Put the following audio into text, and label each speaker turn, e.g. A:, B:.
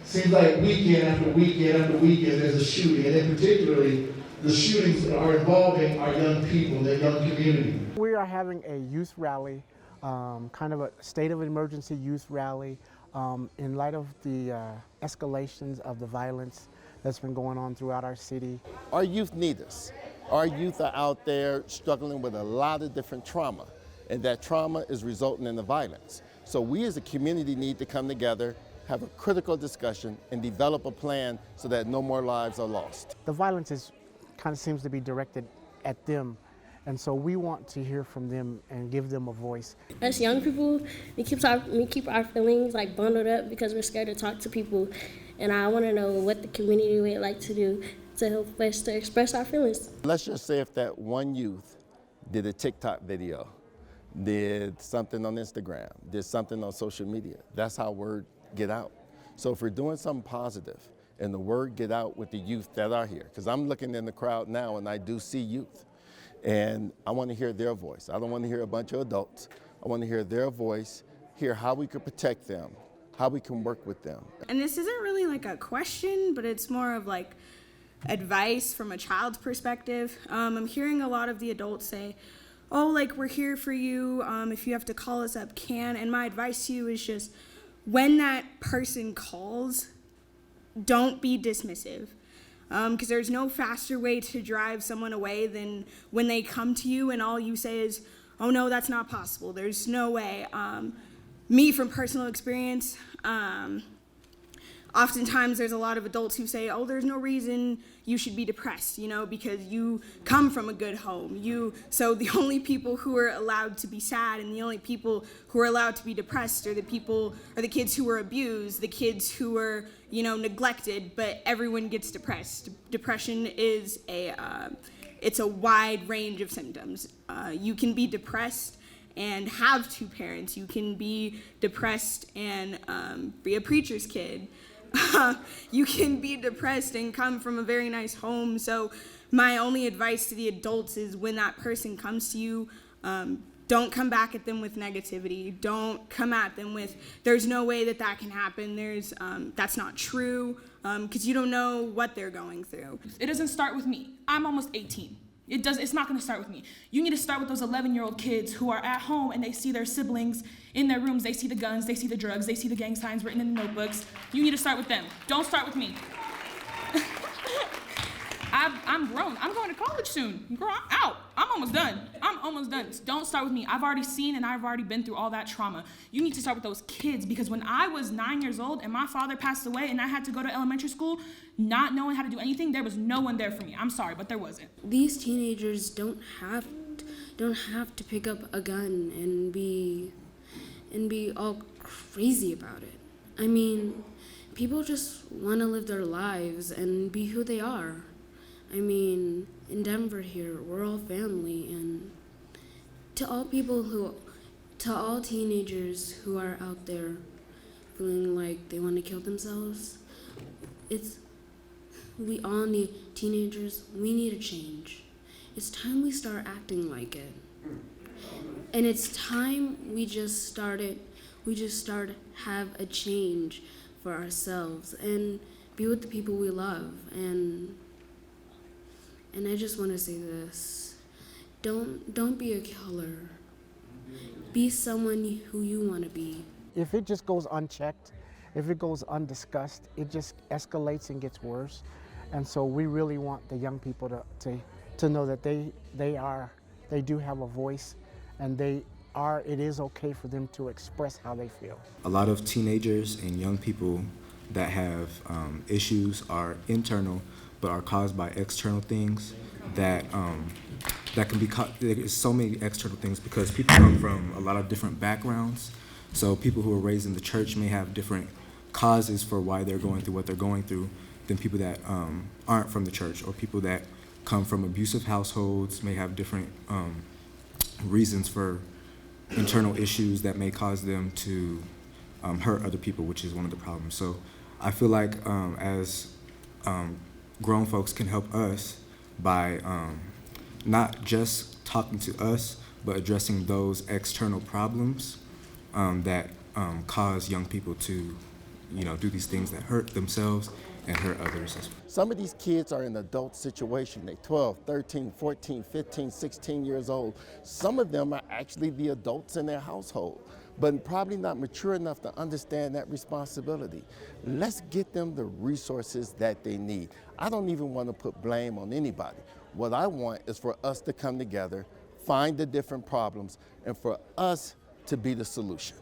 A: Seems like weekend after weekend after weekend there's a shooting, and in particularly the shootings are involving our young people, the young community.
B: We are having a youth rally, kind of a state of emergency youth rally, in light of the escalations of the violence that's been going on throughout our city.
C: Our youth need us. Our youth are out there struggling with a lot of different trauma, and that trauma is resulting in the violence. So we as a community need to come together, have a critical discussion, and develop a plan so that no more lives are lost.
B: The violence kind of seems to be directed at them, and so we want to hear from them and give them a voice.
D: As young people, we keep our feelings like bundled up because we're scared to talk to people, and I want to know what the community would like to do to help us to express our feelings.
C: Let's just say if that one youth did a TikTok video, did something on Instagram, did something on social media, that's how word get out. So if we're doing something positive and the word get out with the youth that are here, because I'm looking in the crowd now and I do see youth, and I want to hear their voice. I don't want to hear a bunch of adults. I want to hear their voice, hear how we could protect them, how we can work with them.
E: And this isn't really like a question, but it's more of like advice from a child's perspective. I'm hearing a lot of the adults say, oh, like, we're here for you. If you have to call us up, can. And my advice to you is just, when that person calls, don't be dismissive. Because there's no faster way to drive someone away than when they come to you and all you say is, oh no, that's not possible. There's no way. Me, from personal experience, oftentimes there's a lot of adults who say, oh, there's no reason you should be depressed, because you come from a good home. So the only people who are allowed to be sad and the only people who are allowed to be depressed are the kids who were abused, the kids who were, neglected, but everyone gets depressed. Depression is it's a wide range of symptoms. You can be depressed and have two parents. You can be depressed and be a preacher's kid. You can be depressed and come from a very nice home. So my only advice to the adults is, when that person comes to you, don't come back at them with negativity. Don't come at them with, there's no way that can happen. That's not true, because you don't know what they're going through.
F: It doesn't start with me. I'm almost 18. It's not going to start with me. You need to start with those 11-year-old kids who are at home and they see their siblings in their rooms. They see the guns, they see the drugs, they see the gang signs written in the notebooks. You need to start with them. Don't start with me. I'm grown. I'm going to college soon. Girl, I'm out. I'm almost done. Don't start with me. I've already seen and I've already been through all that trauma. You need to start with those kids, because when I was 9 years old and my father passed away and I had to go to elementary school not knowing how to do anything, there was no one there for me. I'm sorry, but there wasn't.
G: These teenagers don't have to pick up a gun and be all crazy about it. I mean, people just want to live their lives and be who they are. I mean, in Denver here, we're all family, and to all teenagers who are out there feeling like they want to kill themselves, we all need teenagers. We need a change. It's time we start acting like it. And it's time we just start have a change for ourselves and be with the people we love. And I just want to say this. Don't be a killer. Be someone who you want to be.
B: If it just goes unchecked, if it goes undiscussed, it just escalates and gets worse. And so we really want the young people to know that they do have a voice, and it is okay for them to express how they feel.
H: A lot of teenagers and young people that have issues are internal, but are caused by external things that can be there's so many external things because people come from a lot of different backgrounds. So people who are raised in the church may have different causes for why they're going through what they're going through than people that aren't from the church, or people that come from abusive households may have different reasons for internal issues that may cause them to hurt other people, which is one of the problems. So I feel like as grown folks can help us by not just talking to us, but addressing those external problems that cause young people to do these things that hurt themselves and hurt others as well.
C: Some of these kids are in adult situation. They're 12, 13, 14, 15, 16 years old. Some of them are actually the adults in their household, but probably not mature enough to understand that responsibility. Let's get them the resources that they need. I don't even want to put blame on anybody. What I want is for us to come together, find the different problems, and for us to be the solution.